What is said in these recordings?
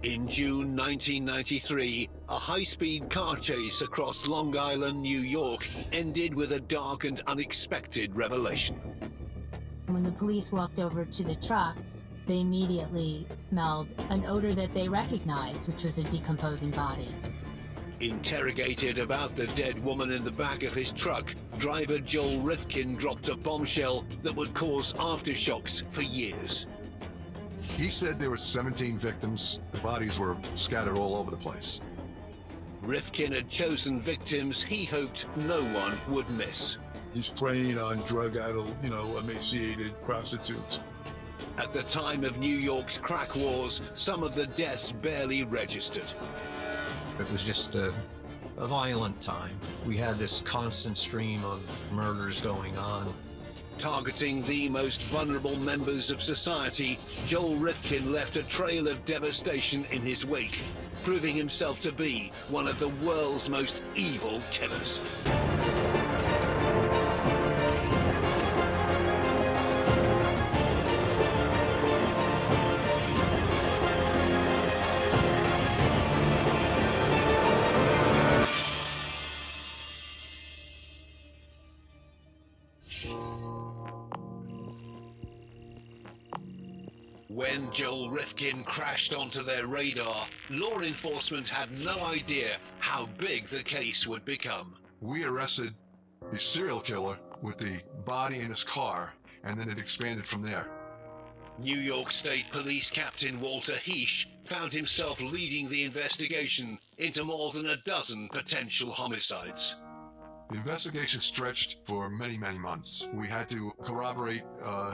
In June 1993, a high-speed car chase across Long Island, New York, ended with a dark and unexpected revelation. When the police walked over to the truck, they immediately smelled an odor that they recognized, which was a decomposing body. Interrogated about the dead woman in the back of his truck, driver Joel Rifkin dropped a bombshell that would cause aftershocks for years. He said there were 17 victims. The bodies were scattered all over the place. Rifkin had chosen victims he hoped no one would miss. He's preying on drug-addled, emaciated prostitutes. At the time of New York's crack wars, some of the deaths barely registered. It was just a violent time. We had this constant stream of murders going on. Targeting the most vulnerable members of society, Joel Rifkin left a trail of devastation in his wake, proving himself to be one of the world's most evil killers. When Joel Rifkin crashed onto their radar, law enforcement had no idea how big the case would become. We arrested the serial killer with the body in his car, and then it expanded from there. New York State Police Captain Walter Heesh found himself leading the investigation into more than a dozen potential homicides. The investigation stretched for many, many months. We had to corroborate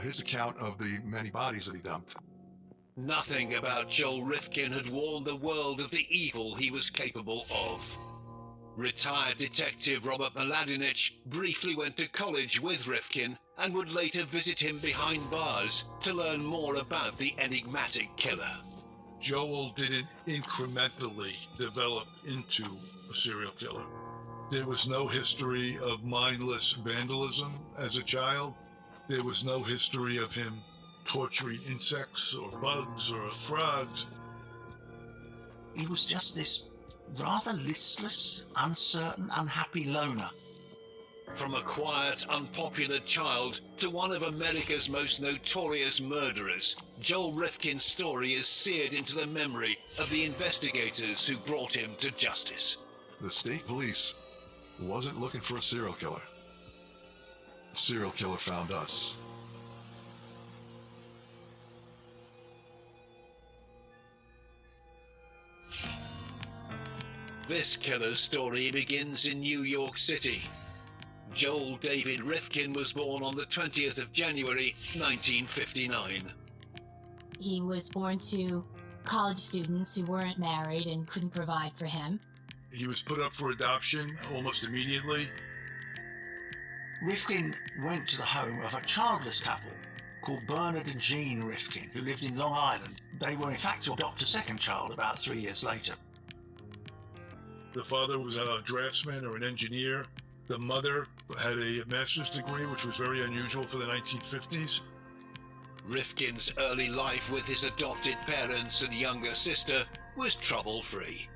his account of the many bodies that he dumped. Nothing about Joel Rifkin had warned the world of the evil he was capable of. Retired detective Robert Mladinich briefly went to college with Rifkin and would later visit him behind bars to learn more about the enigmatic killer. Joel didn't incrementally develop into a serial killer. There was no history of mindless vandalism as a child. There was no history of him torturing insects or bugs or frogs. He was just this rather listless, uncertain, unhappy loner. From a quiet, unpopular child to one of America's most notorious murderers, Joel Rifkin's story is seared into the memory of the investigators who brought him to justice. The state police wasn't looking for a serial killer. The serial killer found us. This killer's story begins in New York City. Joel David Rifkin was born on the 20th of January, 1959. He was born to college students who weren't married and couldn't provide for him. He was put up for adoption almost immediately. Rifkin went to the home of a childless couple called Bernard and Jean Rifkin, who lived in Long Island. They were in fact to adopt a second child about 3 years later. The father was a draftsman or an engineer. The mother had a master's degree, which was very unusual for the 1950s. Rifkin's early life with his adopted parents and younger sister was trouble-free.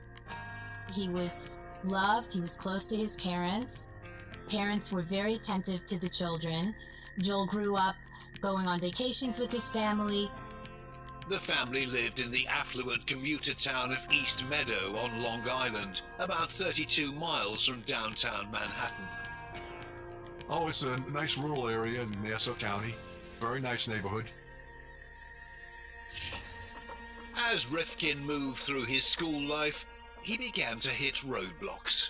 He was loved, he was close to his parents. Parents were very attentive to the children. Joel grew up going on vacations with his family. The family lived in the affluent commuter town of East Meadow on Long Island, about 32 miles from downtown Manhattan. Oh, it's a nice rural area in Nassau County. Very nice neighborhood. As Rifkin moved through his school life, he began to hit roadblocks.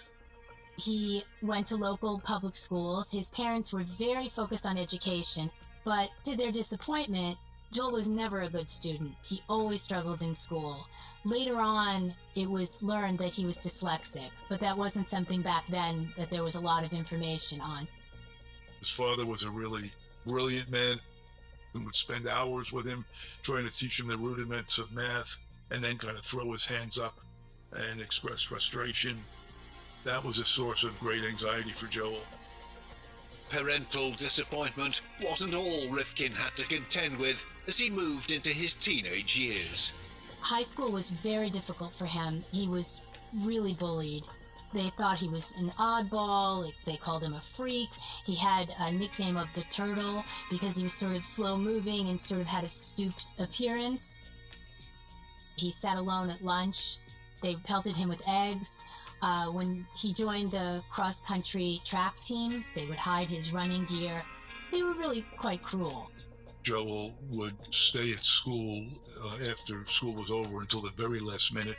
He went to local public schools. His parents were very focused on education, but to their disappointment, Joel was never a good student. He always struggled in school. Later on, it was learned that he was dyslexic, but that wasn't something back then that there was a lot of information on. His father was a really brilliant man and would spend hours with him trying to teach him the rudiments of math and then kind of throw his hands up and express frustration. That was a source of great anxiety for Joel. Parental disappointment wasn't all Rifkin had to contend with as he moved into his teenage years. High school was very difficult for him. He was really bullied. They thought he was an oddball. They called him a freak. He had a nickname of the Turtle because he was sort of slow-moving and sort of had a stooped appearance. He sat alone at lunch. They pelted him with eggs. When he joined the cross-country track team, they would hide his running gear. They were really quite cruel. Joel would stay at school after school was over until the very last minute,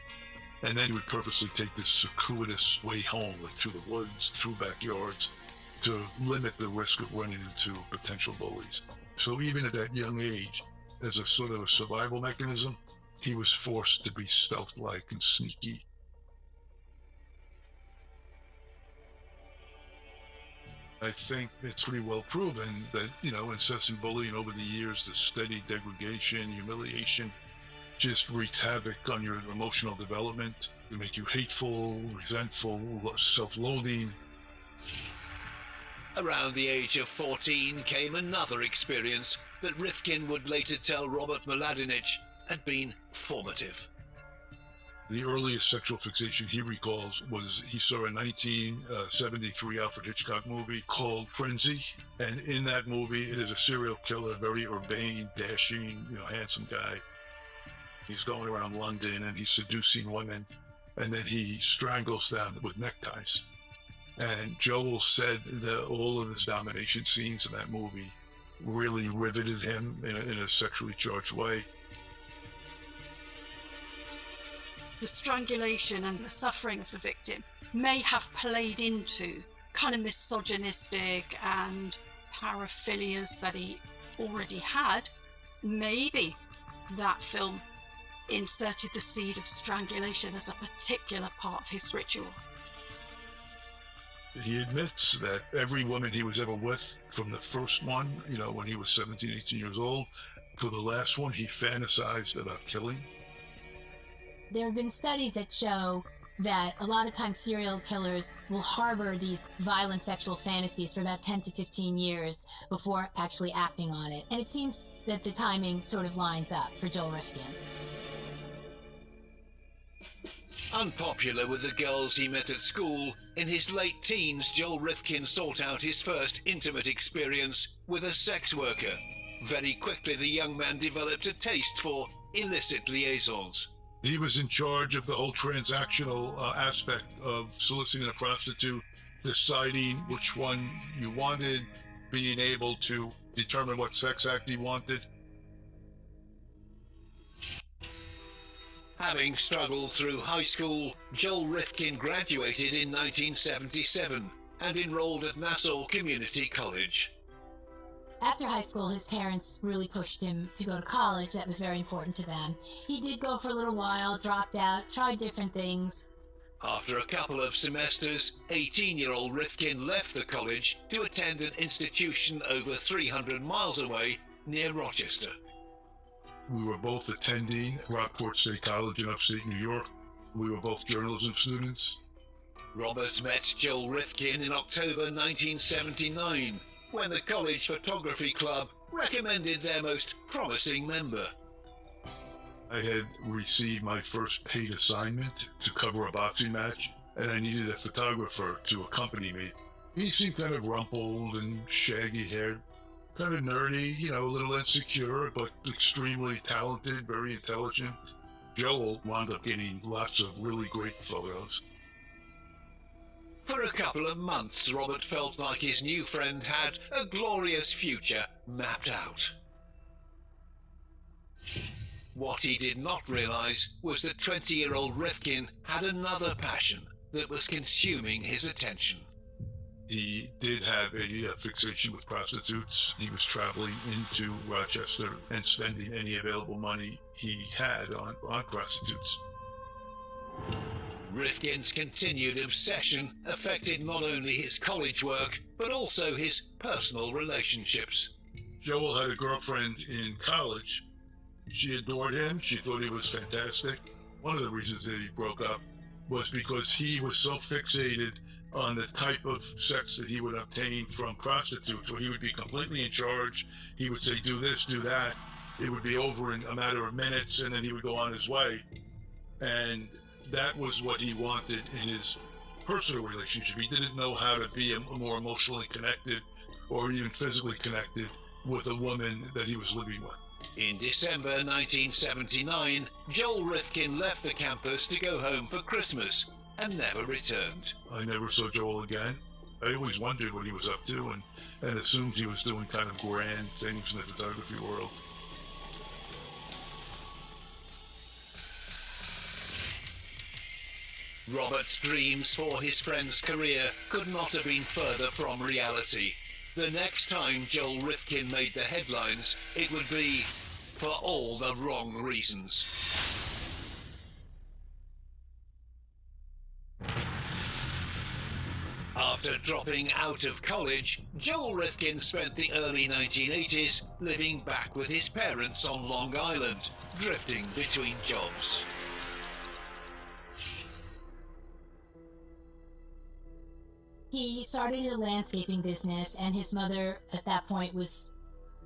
and then he would purposely take this circuitous way home, like through the woods, through backyards, to limit the risk of running into potential bullies. So even at that young age, as a sort of a survival mechanism, he was forced to be stealth-like and sneaky. I think it's pretty well proven that, incessant bullying over the years, the steady degradation, humiliation, just wreaks havoc on your emotional development. It make you hateful, resentful, self-loathing. Around the age of 14 came another experience that Rifkin would later tell Robert Mladinich had been formative. The earliest sexual fixation he recalls was he saw a 1973 Alfred Hitchcock movie called Frenzy. And in that movie, it is a serial killer, very urbane, dashing, handsome guy. He's going around London and he's seducing women, and then he strangles them with neckties. And Joel said that all of his domination scenes in that movie really riveted him in a sexually charged way. The strangulation and the suffering of the victim may have played into kind of misogynistic and paraphilias that he already had. Maybe that film inserted the seed of strangulation as a particular part of his ritual. He admits that every woman he was ever with, from the first one, when he was 17, 18 years old, to the last one, he fantasized about killing. There have been studies that show that a lot of times serial killers will harbor these violent sexual fantasies for about 10 to 15 years before actually acting on it. And it seems that the timing sort of lines up for Joel Rifkin. Unpopular with the girls he met at school, in his late teens, Joel Rifkin sought out his first intimate experience with a sex worker. Very quickly, the young man developed a taste for illicit liaisons. He was in charge of the whole transactional aspect of soliciting a prostitute, deciding which one you wanted, being able to determine what sex act he wanted. Having struggled through high school, Joel Rifkin graduated in 1977 and enrolled at Nassau Community College. After high school, his parents really pushed him to go to college. That was very important to them. He did go for a little while, dropped out, tried different things. After a couple of semesters, 18-year-old Rifkin left the college to attend an institution over 300 miles away near Rochester. We were both attending Rockport State College in upstate New York. We were both journalism students. Robert met Joel Rifkin in October 1979, when the college photography club recommended their most promising member. I had received my first paid assignment to cover a boxing match, and I needed a photographer to accompany me. He seemed kind of rumpled and shaggy-haired, kind of nerdy, a little insecure, but extremely talented, very intelligent. Joel wound up getting lots of really great photos. For a couple of months, Robert felt like his new friend had a glorious future mapped out. What he did not realize was that 20-year-old Rifkin had another passion that was consuming his attention. He did have a fixation with prostitutes. He was traveling into Rochester and spending any available money he had on prostitutes. Rifkin's continued obsession affected not only his college work, but also his personal relationships. Joel had a girlfriend in college. She adored him. She thought he was fantastic. One of the reasons that he broke up was because he was so fixated on the type of sex that he would obtain from prostitutes, where he would be completely in charge. He would say, do this, do that. It would be over in a matter of minutes, and then he would go on his way. And that was what he wanted in his personal relationship. He didn't know how to be more emotionally connected or even physically connected with a woman that he was living with. In December 1979, Joel Rifkin left the campus to go home for Christmas and never returned. I never saw Joel again. I always wondered what he was up to and assumed he was doing kind of grand things in the photography world. Robert's dreams for his friend's career could not have been further from reality. The next time Joel Rifkin made the headlines, it would be for all the wrong reasons. After dropping out of college, Joel Rifkin spent the early 1980s living back with his parents on Long Island, drifting between jobs. He started a landscaping business, and his mother at that point was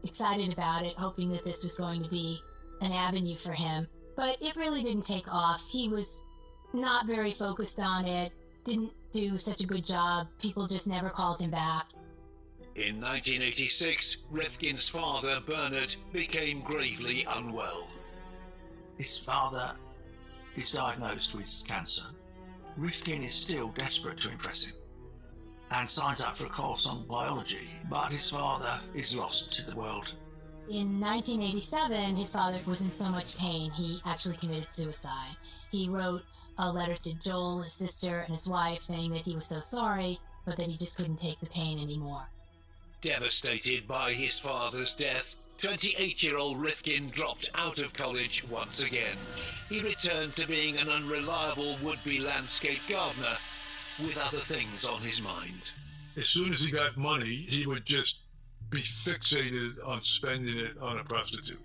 excited about it, hoping that this was going to be an avenue for him. But it really didn't take off. He was not very focused on it, didn't do such a good job. People just never called him back. In 1986, Rifkin's father, Bernard, became gravely unwell. His father is diagnosed with cancer. Rifkin is still desperate to impress him and signs up for a course on biology, but his father is lost to the world. In 1987, his father was in so much pain, he actually committed suicide. He wrote a letter to Joel, his sister, and his wife saying that he was so sorry, but that he just couldn't take the pain anymore. Devastated by his father's death, 28-year-old Rifkin dropped out of college once again. He returned to being an unreliable would-be landscape gardener, with other things on his mind. As soon as he got money, he would just be fixated on spending it on a prostitute.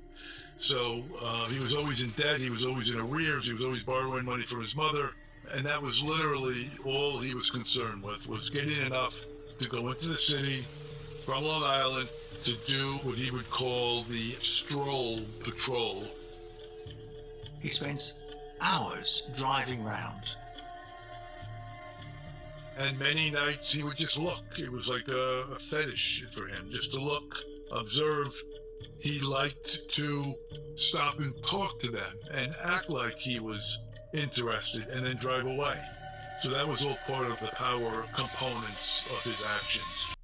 So he was always in debt, he was always in arrears, he was always borrowing money from his mother, and that was literally all he was concerned with, was getting enough to go into the city from Long Island to do what he would call the stroll patrol. He spends hours driving round. And many nights he would just look. It was like a fetish for him, just to look, observe. He liked to stop and talk to them and act like he was interested and then drive away. So that was all part of the power components of his actions.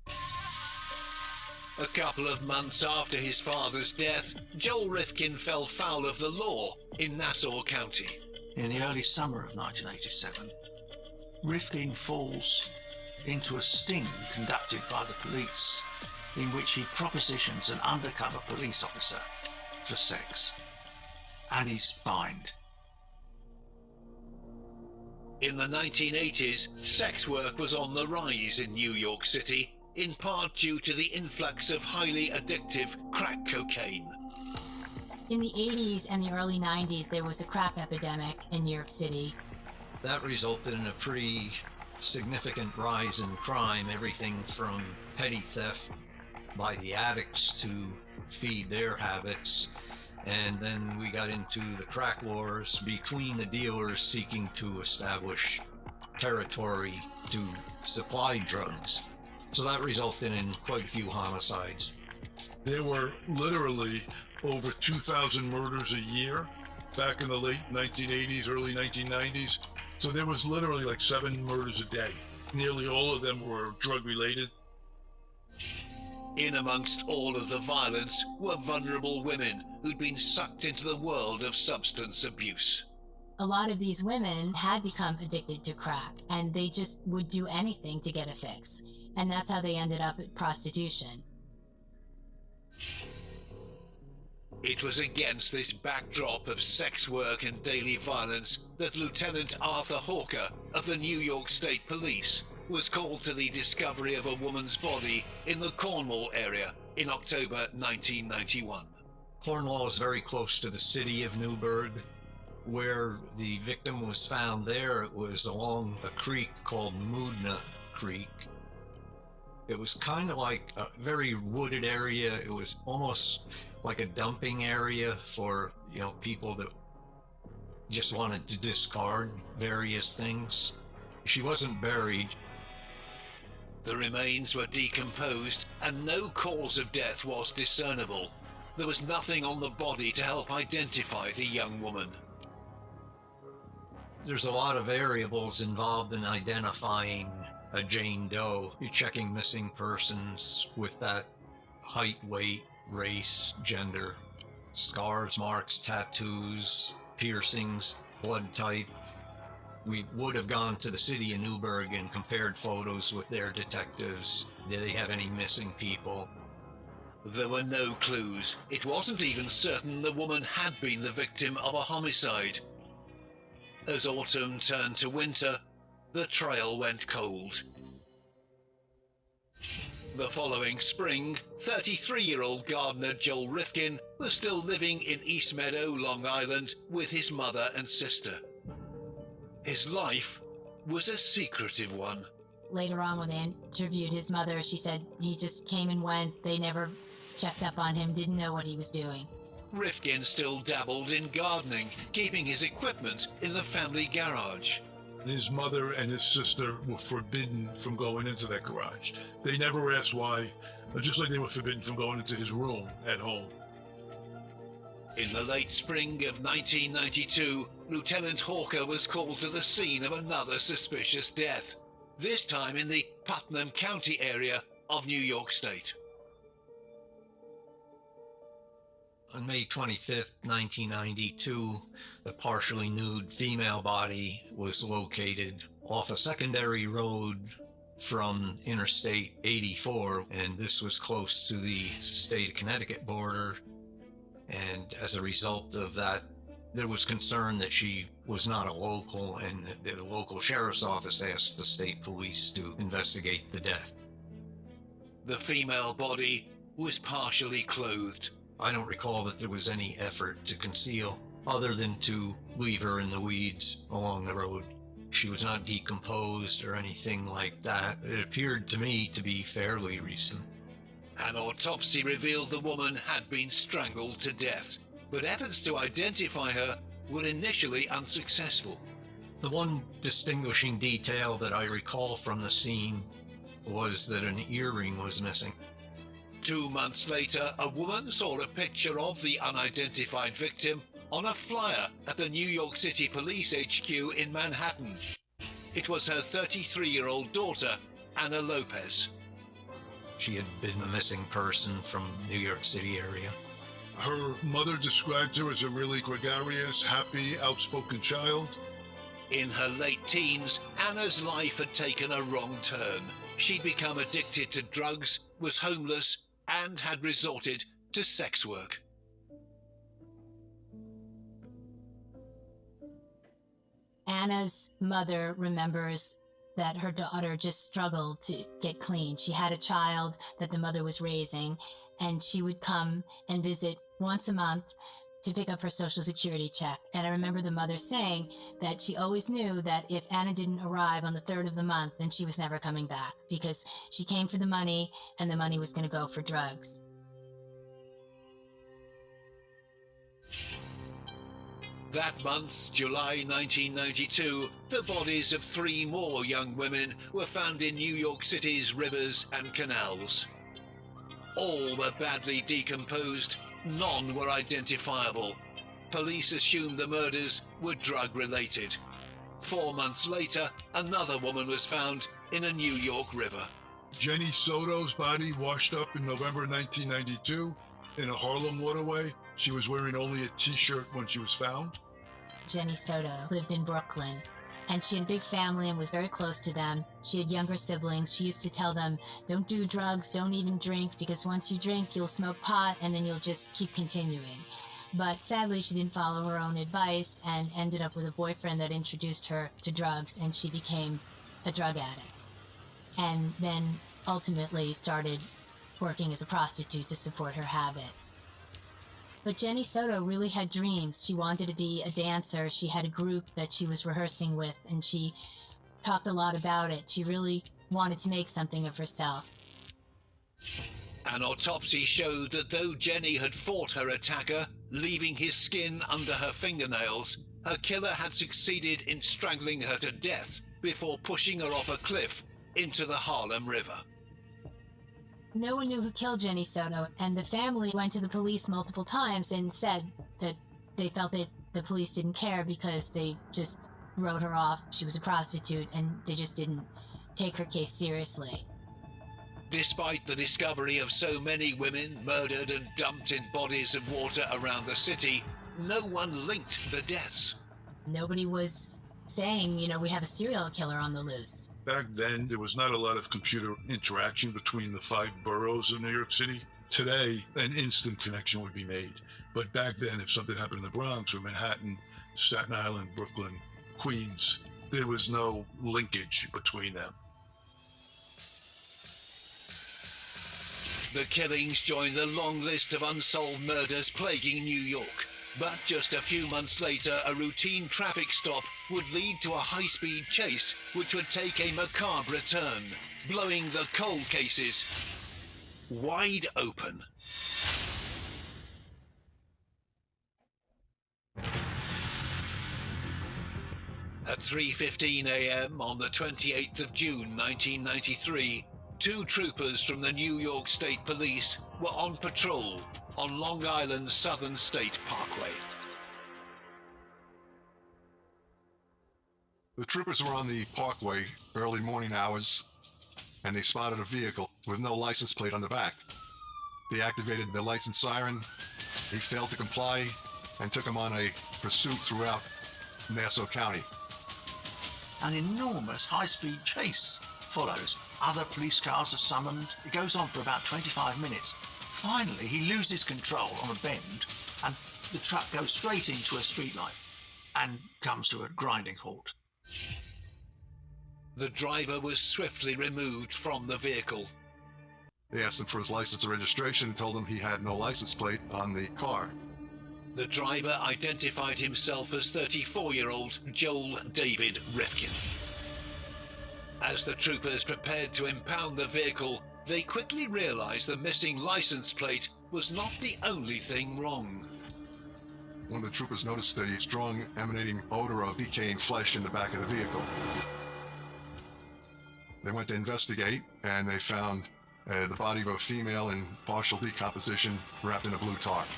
A couple of months after his father's death, Joel Rifkin fell foul of the law in Nassau County. In the early summer of 1987, Rifkin falls into a sting conducted by the police, in which he propositions an undercover police officer for sex, and he's fined. In the 1980s, sex work was on the rise in New York City, in part due to the influx of highly addictive crack cocaine. In the 80s and the early 90s, there was a crack epidemic in New York City. That resulted in a pretty significant rise in crime, everything from petty theft by the addicts to feed their habits. And then we got into the crack wars between the dealers seeking to establish territory to supply drugs. So that resulted in quite a few homicides. There were literally over 2,000 murders a year back in the late 1980s, early 1990s. So there was literally like 7 murders a day. Nearly all of them were drug-related. In amongst all of the violence were vulnerable women who'd been sucked into the world of substance abuse. A lot of these women had become addicted to crack, and they just would do anything to get a fix. And that's how they ended up at prostitution. It was against this backdrop of sex work and daily violence that Lieutenant Arthur Hawker of the New York State Police was called to the discovery of a woman's body in the Cornwall area in October 1991. Cornwall is very close to the city of Newburgh. Where the victim was found there, it was along a creek called Moodna, creek. It was kind of like a very wooded area. It was almost like a dumping area for, people that just wanted to discard various things. She wasn't buried. The remains were decomposed and no cause of death was discernible. There was nothing on the body to help identify the young woman. There's a lot of variables involved in identifying a Jane Doe. You're checking missing persons with that height, weight, race, gender, scars, marks, tattoos, piercings, blood type. We would have gone to the city of Newburgh and compared photos with their detectives. Did they have any missing people? There were no clues. It wasn't even certain the woman had been the victim of a homicide. As autumn turned to winter, the trail went cold. The following spring, 33-year-old gardener Joel Rifkin was still living in East Meadow, Long Island, with his mother and sister. His life was a secretive one. Later on, when they interviewed his mother, she said he just came and went. They never checked up on him, didn't know what he was doing. Rifkin still dabbled in gardening, keeping his equipment in the family garage. His mother and his sister were forbidden from going into that garage. They never asked why, just like they were forbidden from going into his room at home. In the late spring of 1992, Lieutenant Hawker was called to the scene of another suspicious death, this time in the Putnam County area of New York State. On May 25th, 1992, the partially nude female body was located off a secondary road from Interstate 84, and this was close to the state of Connecticut border. And as a result of that, there was concern that she was not a local, and the local sheriff's office asked the state police to investigate the death. The female body was partially clothed. I don't recall that there was any effort to conceal, other than to leave her in the weeds along the road. She was not decomposed or anything like that. It appeared to me to be fairly recent. An autopsy revealed the woman had been strangled to death, but efforts to identify her were initially unsuccessful. The one distinguishing detail that I recall from the scene was that an earring was missing. 2 months later, a woman saw a picture of the unidentified victim on a flyer at the New York City Police HQ in Manhattan. It was her 33-year-old daughter, Anna Lopez. She had been a missing person from New York City area. Her mother described her as a really gregarious, happy, outspoken child. In her late teens, Anna's life had taken a wrong turn. She'd become addicted to drugs, was homeless, and had resorted to sex work. Anna's mother remembers that her daughter just struggled to get clean. She had a child that the mother was raising, and she would come and visit once a month to pick up her Social Security check. And I remember the mother saying that she always knew that if Anna didn't arrive on the 3rd of the month, then she was never coming back, because she came for the money and the money was going to go for drugs. That month, July 1992, the bodies of 3 more young women were found in New York City's rivers and canals. All were badly decomposed. None were identifiable. Police assumed the murders were drug-related. 4 months later, another woman was found in a New York river. Jenny Soto's body washed up in November 1992 in a Harlem waterway. She was wearing only a t-shirt when she was found. Jenny Soto lived in Brooklyn, and she had a big family and was very close to them. She had younger siblings. She used to tell them, don't do drugs, don't even drink, because once you drink, you'll smoke pot, and then you'll just keep continuing. But sadly, she didn't follow her own advice and ended up with a boyfriend that introduced her to drugs, and she became a drug addict. And then ultimately started working as a prostitute to support her habit. But Jenny Soto really had dreams. She wanted to be a dancer. She had a group that she was rehearsing with, and she talked a lot about it. She really wanted to make something of herself. An autopsy showed that though Jenny had fought her attacker, leaving his skin under her fingernails, her killer had succeeded in strangling her to death before pushing her off a cliff into the Harlem River. No one knew who killed Jenny Soto, and the family went to the police multiple times and said that they felt that the police didn't care because they just wrote her off. She was a prostitute, and they just didn't take her case seriously. Despite the discovery of so many women murdered and dumped in bodies of water around the city, no one linked the deaths. Nobody was saying, we have a serial killer on the loose. Back then, there was not a lot of computer interaction between the 5 boroughs of New York City. Today, an instant connection would be made. But back then, if something happened in the Bronx or Manhattan, Staten Island, Brooklyn, Queens, there was no linkage between them. The killings joined the long list of unsolved murders plaguing New York. But just a few months later, a routine traffic stop would lead to a high-speed chase, which would take a macabre turn, blowing the cold cases wide open. At 3:15 a.m. on the 28th of June 1993, 2 troopers from the New York State Police were on patrol on Long Island's Southern State Parkway. The troopers were on the parkway early morning hours, and they spotted a vehicle with no license plate on the back. They activated the license siren. He failed to comply and took him on a pursuit throughout Nassau County. An enormous high-speed chase follows. Other police cars are summoned. It goes on for about 25 minutes. Finally, he loses control on a bend, and the truck goes straight into a streetlight and comes to a grinding halt. The driver was swiftly removed from the vehicle. They asked him for his license and registration and told him he had no license plate on the car. The driver identified himself as 34-year-old Joel David Rifkin. As the troopers prepared to impound the vehicle, they quickly realized the missing license plate was not the only thing wrong. One of the troopers noticed a strong emanating odor of decaying flesh in the back of the vehicle. They went to investigate, and they found the body of a female in partial decomposition wrapped in a blue tarp.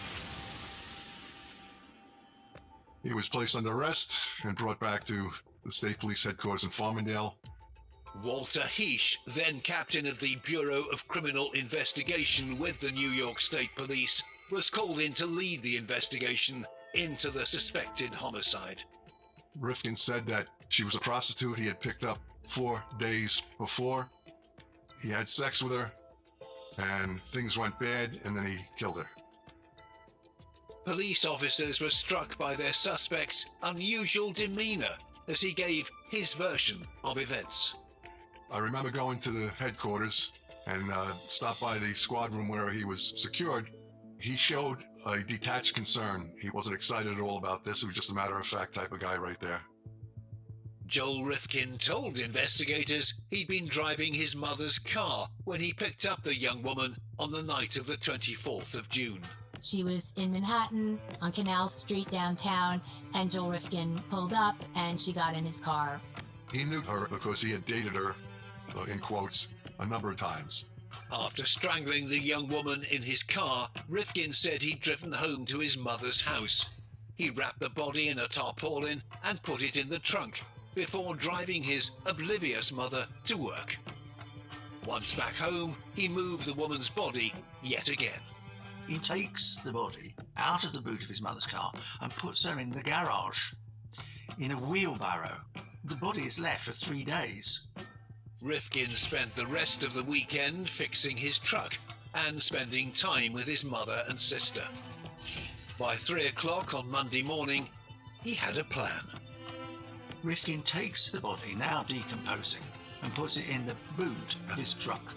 He was placed under arrest and brought back to the state police headquarters in Farmingdale. Walter Heesh, then captain of the Bureau of Criminal Investigation with the New York State Police, was called in to lead the investigation into the suspected homicide. Rifkin said that she was a prostitute he had picked up 4 days before. He had sex with her, and things went bad, and then he killed her. Police officers were struck by their suspect's unusual demeanor as he gave his version of events. I remember going to the headquarters and stopped by the squad room where he was secured. He showed a detached concern. He wasn't excited at all about this. It was just a matter-of-fact type of guy right there. Joel Rifkin told investigators he'd been driving his mother's car when he picked up the young woman on the night of the 24th of June. She was in Manhattan on Canal Street downtown, and Joel Rifkin pulled up and she got in his car. He knew her because he had dated her, in quotes, a number of times. After strangling the young woman in his car, Rifkin said he'd driven home to his mother's house. He wrapped the body in a tarpaulin and put it in the trunk before driving his oblivious mother to work. Once back home, he moved the woman's body yet again. He takes the body out of the boot of his mother's car and puts her in the garage in a wheelbarrow. The body is left for 3 days. Rifkin spent the rest of the weekend fixing his truck and spending time with his mother and sister. By 3 o'clock on Monday morning, he had a plan. Rifkin takes the body, now decomposing, and puts it in the boot of his truck.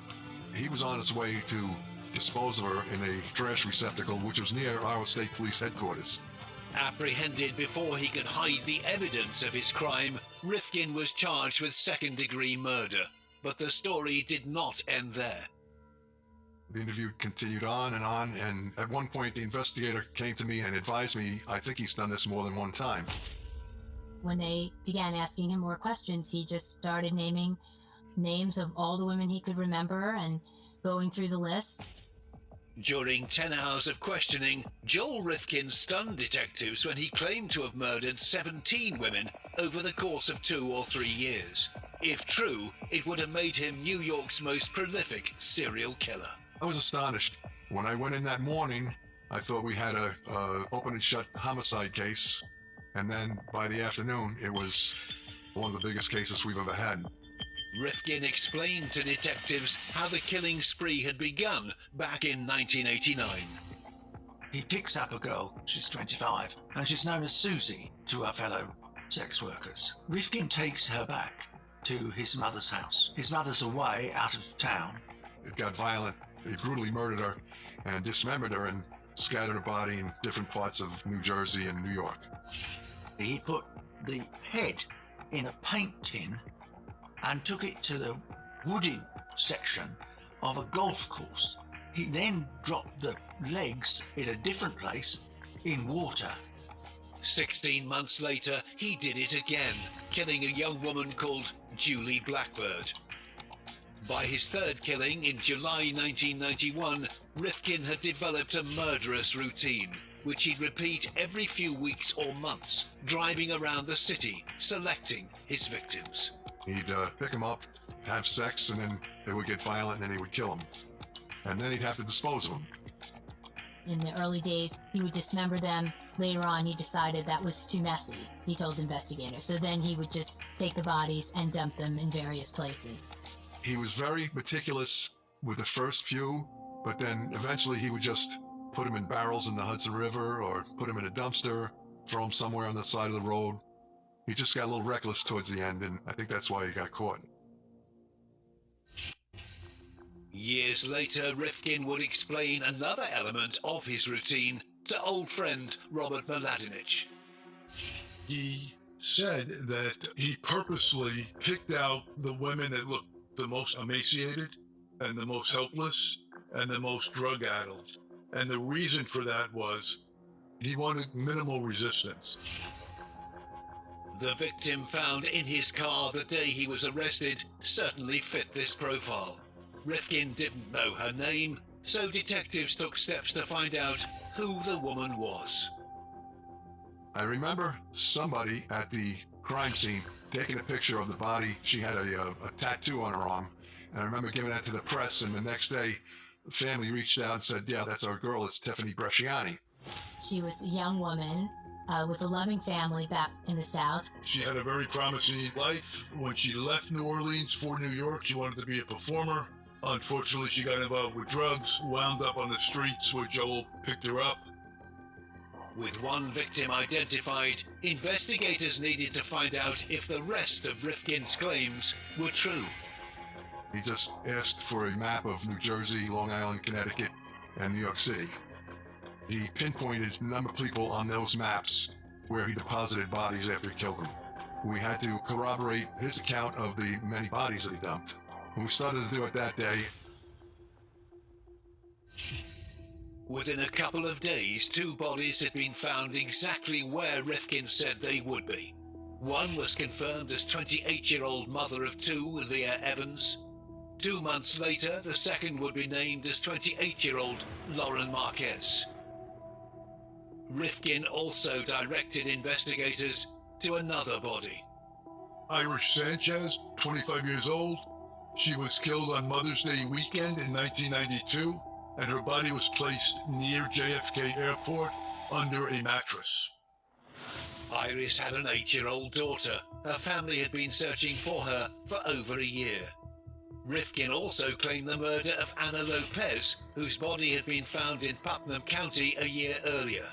He was on his way to dispose of her in a trash receptacle which was near our state police headquarters. Apprehended before he could hide the evidence of his crime, Rifkin was charged with second-degree murder. But the story did not end there. The interview continued on, and at one point the investigator came to me and advised me, I think he's done this more than one time. When they began asking him more questions, he just started naming names of all the women he could remember and going through the list. During 10 hours of questioning, Joel Rifkin stunned detectives when he claimed to have murdered 17 women over the course of 2 or 3 years. If true, it would have made him New York's most prolific serial killer. I was astonished. When I went in that morning, I thought we had a open and shut homicide case, and then by the afternoon, it was one of the biggest cases we've ever had. Rifkin explained to detectives how the killing spree had begun back in 1989. He picks up a girl, she's 25, and she's known as Susie to her fellow sex workers. Rifkin takes her back to his mother's house. His mother's away, out of town. It got violent. He brutally murdered her and dismembered her and scattered her body in different parts of New Jersey and New York. He put the head in a paint tin and took it to the wooded section of a golf course. He then dropped the legs in a different place in water. 16 months later, he did it again, killing a young woman called Julie Blackbird. By his third killing in July 1991, Rifkin had developed a murderous routine, which he'd repeat every few weeks or months, driving around the city, selecting his victims. He'd pick them up, have sex, and then they would get violent, and then he would kill them. And then he'd have to dispose of them. In the early days, he would dismember them. Later on, he decided that was too messy, he told investigators. So then he would just take the bodies and dump them in various places. He was very meticulous with the first few, but then eventually he would just put them in barrels in the Hudson River or put them in a dumpster, throw them somewhere on the side of the road. He just got a little reckless towards the end, and I think that's why he got caught. Years later, Rifkin would explain another element of his routine to old friend Robert Mladinich. He said that he purposely picked out the women that looked the most emaciated and the most helpless and the most drug-addled. And the reason for that was he wanted minimal resistance. The victim found in his car the day he was arrested certainly fit this profile. Rifkin didn't know her name, so detectives took steps to find out who the woman was. I remember somebody at the crime scene taking a picture of the body. She had a tattoo on her arm, and I remember giving that to the press, and the next day, the family reached out and said, yeah, that's our girl, it's Tiffany Bresciani. She was a young woman with a loving family back in the South. She had a very promising life. When she left New Orleans for New York, she wanted to be a performer. Unfortunately, she got involved with drugs, wound up on the streets where Joel picked her up. With one victim identified, investigators needed to find out if the rest of Rifkin's claims were true. He just asked for a map of New Jersey, Long Island, Connecticut, and New York City. He pinpointed a number of people on those maps where he deposited bodies after he killed them. We had to corroborate his account of the many bodies that he dumped. When we started to do it that day, within a couple of days, 2 bodies had been found exactly where Rifkin said they would be. One was confirmed as 28-year-old mother of 2, Leah Evans. 2 months later, the second would be named as 28-year-old Lauren Marquez. Rifkin also directed investigators to another body. Iris Sanchez, 25 years old. She was killed on Mother's Day weekend in 1992, and her body was placed near JFK Airport under a mattress. Iris had an 8-year-old daughter. Her family had been searching for her for over a year. Rifkin also claimed the murder of Anna Lopez, whose body had been found in Putnam County a year earlier.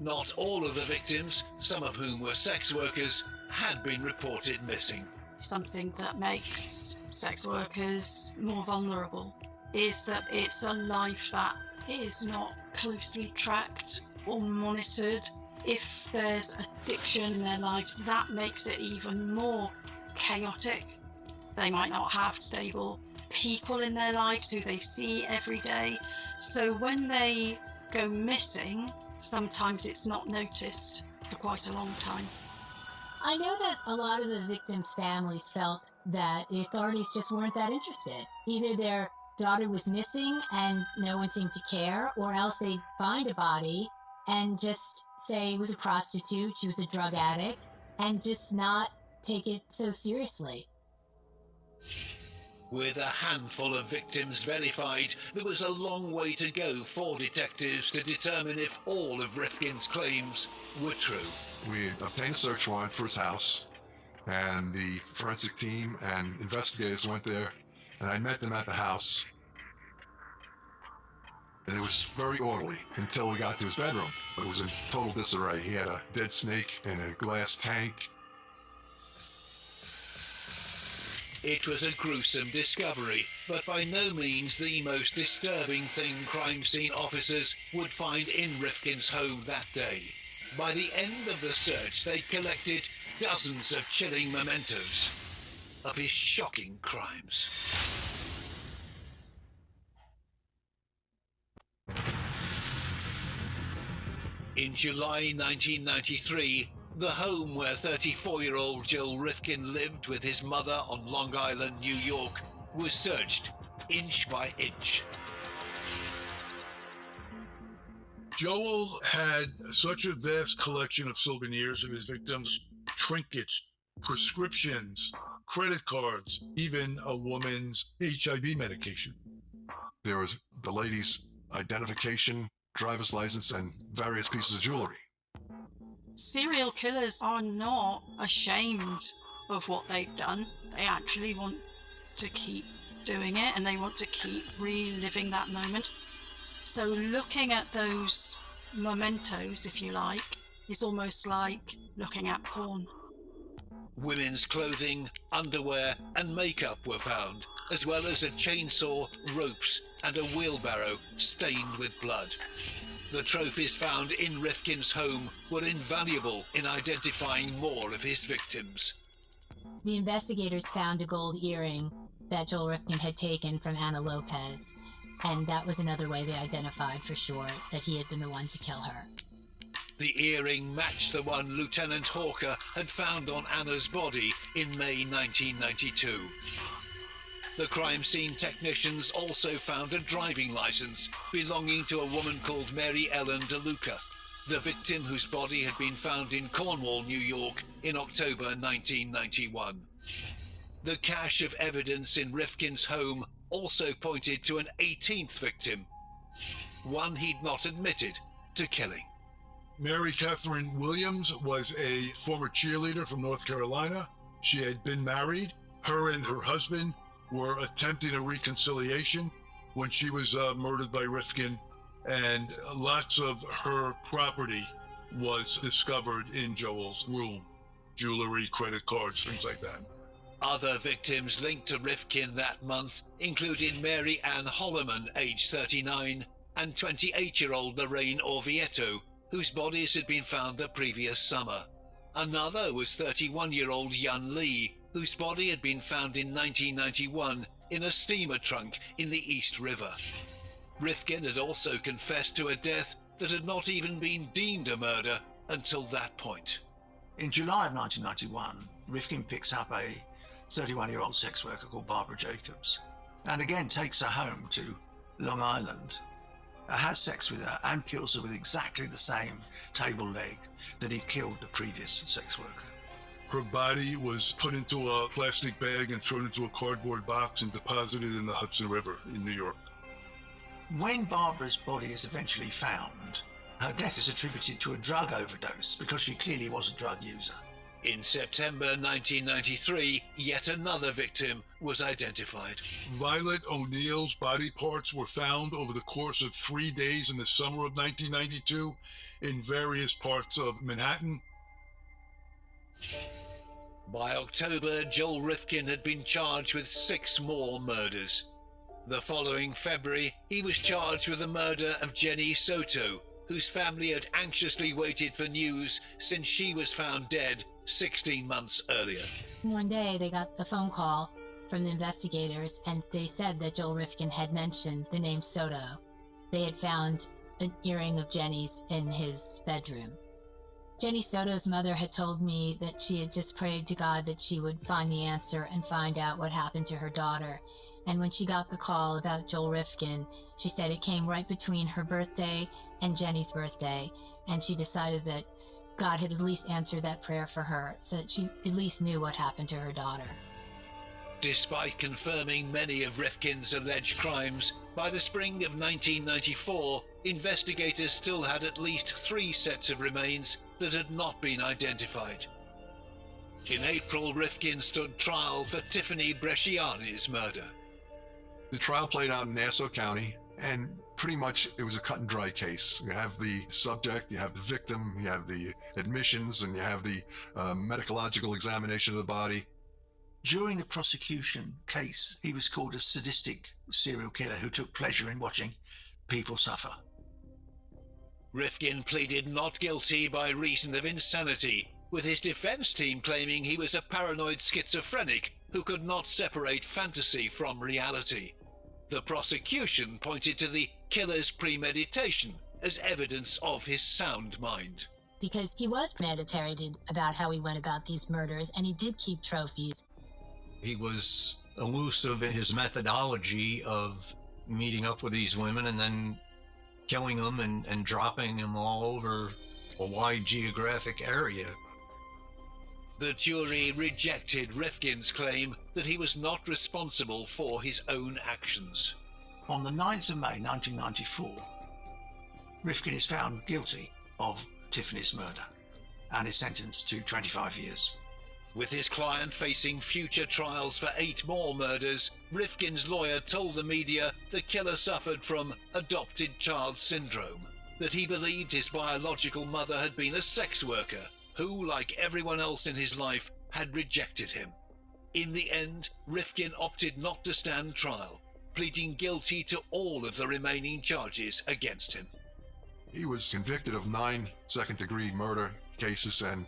Not all of the victims, some of whom were sex workers, had been reported missing. Something that makes sex workers more vulnerable is that it's a life that is not closely tracked or monitored. If there's addiction in their lives, that makes it even more chaotic. They might not have stable people in their lives who they see every day. So when they go missing, sometimes it's not noticed for quite a long time. I know that a lot of the victims' families felt that the authorities just weren't that interested. Either their daughter was missing and no one seemed to care, or else they'd find a body and just say it was a prostitute, she was a drug addict, and just not take it so seriously. With a handful of victims verified, there was a long way to go for detectives to determine if all of Rifkin's claims were true. We obtained a search warrant for his house, and the forensic team and investigators went there, and I met them at the house. And it was very orderly until we got to his bedroom. It was in total disarray. He had a dead snake in a glass tank. It was a gruesome discovery, but by no means the most disturbing thing crime scene officers would find in Rifkin's home that day. By the end of the search, they collected dozens of chilling mementos of his shocking crimes. In July 1993, the home where 34-year-old Joel Rifkin lived with his mother on Long Island, New York, was searched inch by inch. Joel had such a vast collection of souvenirs of his victims, trinkets, prescriptions, credit cards, even a woman's HIV medication. There was the lady's identification, driver's license, and various pieces of jewelry. Serial killers are not ashamed of what they've done. They actually want to keep doing it, and they want to keep reliving that moment. So looking at those mementos, if you like, is almost like looking at porn. Women's clothing, underwear, and makeup were found, as well as a chainsaw, ropes, and a wheelbarrow stained with blood. The trophies found in Rifkin's home were invaluable in identifying more of his victims. The investigators found a gold earring that Joel Rifkin had taken from Anna Lopez, and that was another way they identified for sure that he had been the one to kill her. The earring matched the one Lieutenant Hawker had found on Anna's body in May 1992. The crime scene technicians also found a driving license belonging to a woman called Mary Ellen DeLuca, the victim whose body had been found in Cornwall, New York in October 1991. The cache of evidence in Rifkin's home also pointed to an 18th victim, one he'd not admitted to killing. Mary Catherine Williams was a former cheerleader from North Carolina. She had been married. Her and her husband were attempting a reconciliation when she was murdered by Rifkin, and lots of her property was discovered in Joel's room. Jewelry, credit cards, things like that. Other victims linked to Rifkin that month included Mary Ann Holloman, age 39, and 28-year-old Lorraine Orvieto, whose bodies had been found the previous summer. Another was 31-year-old Yun Lee, whose body had been found in 1991 in a steamer trunk in the East River. Rifkin had also confessed to a death that had not even been deemed a murder until that point. In July of 1991, Rifkin picks up a 31-year-old sex worker called Barbara Jacobs, and again takes her home to Long Island, has sex with her and kills her with exactly the same table leg that he'd killed the previous sex worker. Her body was put into a plastic bag and thrown into a cardboard box and deposited in the Hudson River in New York. When Barbara's body is eventually found, her death is attributed to a drug overdose because she clearly was a drug user. In September 1993, yet another victim was identified. Violet O'Neill's body parts were found over the course of 3 days in the summer of 1992 in various parts of Manhattan. By October, Joel Rifkin had been charged with 6 more murders. The following February, he was charged with the murder of Jenny Soto, whose family had anxiously waited for news since she was found dead 16 months earlier. One day they got a phone call from the investigators, and they said that Joel Rifkin had mentioned the name Soto. They had found an earring of Jenny's in his bedroom. Jenny Soto's mother had told me that she had just prayed to God that she would find the answer and find out what happened to her daughter. And when she got the call about Joel Rifkin, she said it came right between her birthday and Jenny's birthday, and she decided that God had at least answered that prayer for her, so that she at least knew what happened to her daughter. Despite confirming many of Rifkin's alleged crimes, by the spring of 1994, investigators still had at least 3 sets of remains that had not been identified. In April, Rifkin stood trial for Tiffany Bresciani's murder. The trial played out in Nassau County, and pretty much it was a cut and dry case. You have the subject, you have the victim, you have the admissions, and you have the medicological examination of the body. During the prosecution case, he was called a sadistic serial killer who took pleasure in watching people suffer. Rifkin pleaded not guilty by reason of insanity, with his defense team claiming he was a paranoid schizophrenic who could not separate fantasy from reality. The prosecution pointed to the killer's premeditation as evidence of his sound mind. Because he was premeditated about how he went about these murders, and he did keep trophies. He was elusive in his methodology of meeting up with these women and then killing them and dropping them all over a wide geographic area. The jury rejected Rifkin's claim that he was not responsible for his own actions. On the 9th of May 1994, Rifkin is found guilty of Tiffany's murder and is sentenced to 25 years. With his client facing future trials for 8 more murders, Rifkin's lawyer told the media the killer suffered from adopted child syndrome, that he believed his biological mother had been a sex worker who, like everyone else in his life, had rejected him. In the end, Rifkin opted not to stand trial, pleading guilty to all of the remaining charges against him. He was convicted of 9 second-degree murder cases, and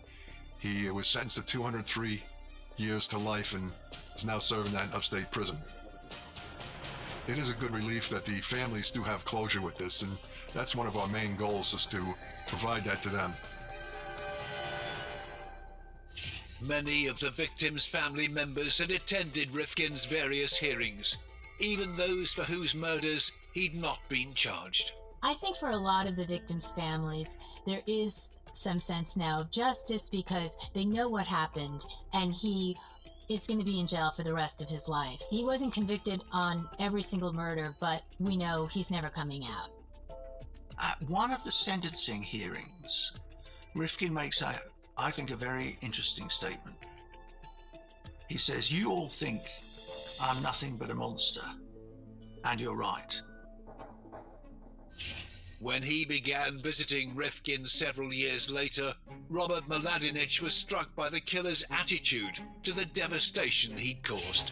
he was sentenced to 203 years to life and is now serving that in upstate prison. It is a good relief that the families do have closure with this, and that's one of our main goals, is to provide that to them. Many of the victims' family members had attended Rifkin's various hearings, even those for whose murders he'd not been charged. I think for a lot of the victims' families, there is some sense now of justice because they know what happened, and he is going to be in jail for the rest of his life. He wasn't convicted on every single murder, but we know he's never coming out. At one of the sentencing hearings, Rifkin makes, I think, a very interesting statement. He says, "You all think I'm nothing but a monster, and you're right." When he began visiting Rifkin several years later, Robert Mladinich was struck by the killer's attitude to the devastation he'd caused.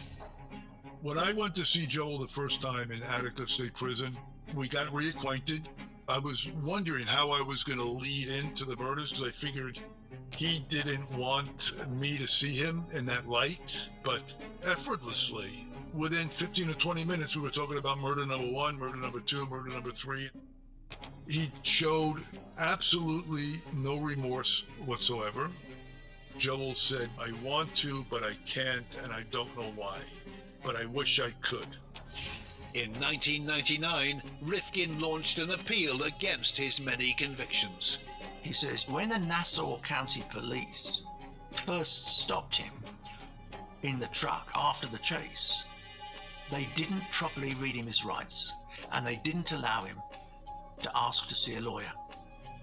When I went to see Joel the first time in Attica State Prison, we got reacquainted. I was wondering how I was going to lead into the murders because I figured he didn't want me to see him in that light, but effortlessly, within 15 or 20 minutes, we were talking about murder number 1, murder number 2, murder number 3. He showed absolutely no remorse whatsoever. Joel said, "I want to, but I can't, and I don't know why, but I wish I could." In 1999, Rifkin launched an appeal against his many convictions. He says, when the Nassau County Police first stopped him in the truck after the chase, they didn't properly read him his rights, and they didn't allow him to ask to see a lawyer.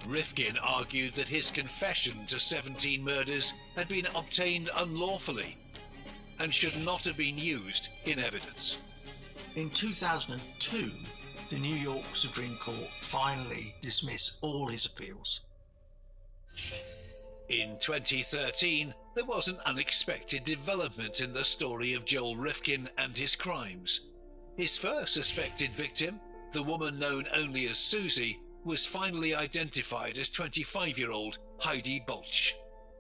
Rifkin argued that his confession to 17 murders had been obtained unlawfully and should not have been used in evidence. In 2002, the New York Supreme Court finally dismissed all his appeals. In 2013, there was an unexpected development in the story of Joel Rifkin and his crimes. His first suspected victim, the woman known only as Susie, was finally identified as 25-year-old Heidi Bolch.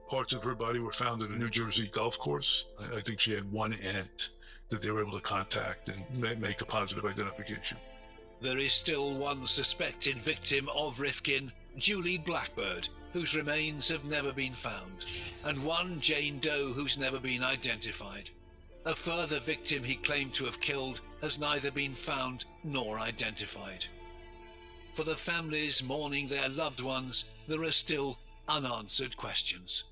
Parts of her body were found at a New Jersey golf course. I think she had one ant that they were able to contact and make a positive identification. There is still one suspected victim of Rifkin, Julie Blackbird, whose remains have never been found, and one Jane Doe who's never been identified. A further victim he claimed to have killed has neither been found nor identified. For the families mourning their loved ones, there are still unanswered questions.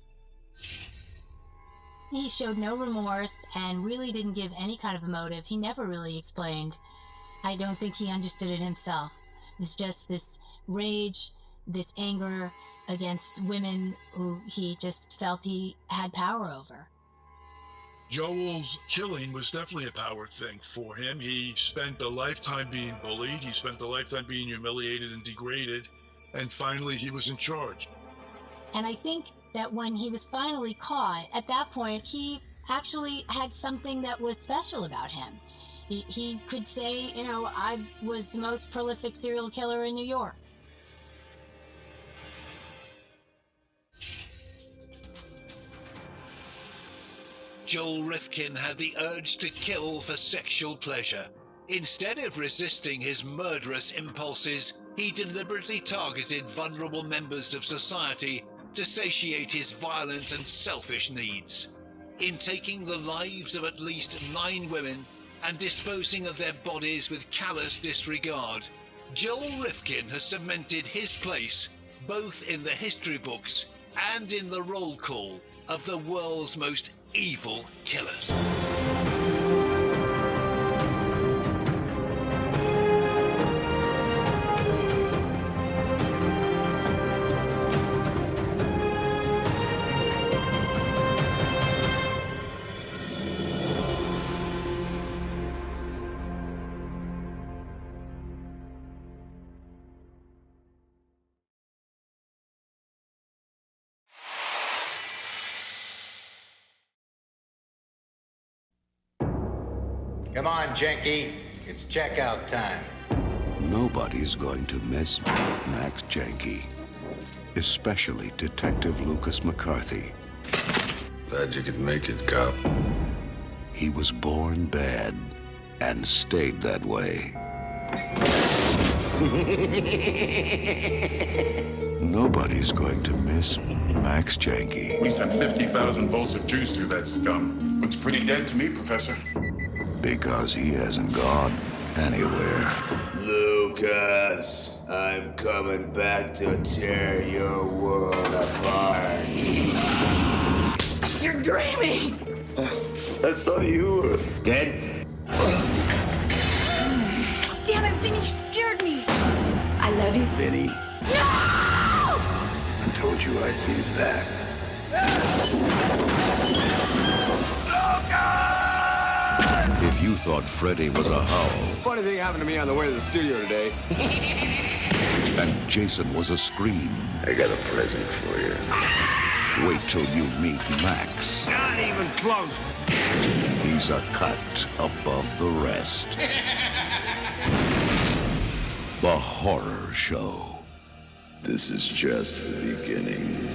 He showed no remorse and really didn't give any kind of a motive. He never really explained. I don't think he understood it himself. It was just this rage, this anger against women who he just felt he had power over. Joel's killing was definitely a power thing for him. He spent a lifetime being bullied. He spent a lifetime being humiliated and degraded. And finally, he was in charge. And I think that when he was finally caught, at that point, he actually had something that was special about him. He could say, I was the most prolific serial killer in New York. Joel Rifkin had the urge to kill for sexual pleasure. Instead of resisting his murderous impulses, he deliberately targeted vulnerable members of society to satiate his violent and selfish needs. In taking the lives of at least 9 women and disposing of their bodies with callous disregard, Joel Rifkin has cemented his place both in the history books and in the roll call of the world's most evil killers. Come on, Janky. It's checkout time. Nobody's going to miss Max Janky, especially Detective Lucas McCarthy. Glad you could make it, cop. He was born bad and stayed that way. Nobody's going to miss Max Janky. We sent 50,000 volts of juice through that scum. Looks pretty dead to me, Professor. Because he hasn't gone anywhere. Lucas, I'm coming back to tear your world apart. You're dreaming! I thought you were dead. Damn it, Vinny, you scared me. I love you. Vinny. No! I told you I'd be back. If you thought Freddy was a howl... Funny thing happened to me on the way to the studio today. and Jason was a scream... I got a present for you. Wait till you meet Max. Not even close. He's a cut above the rest. The Horror Show. This is just the beginning.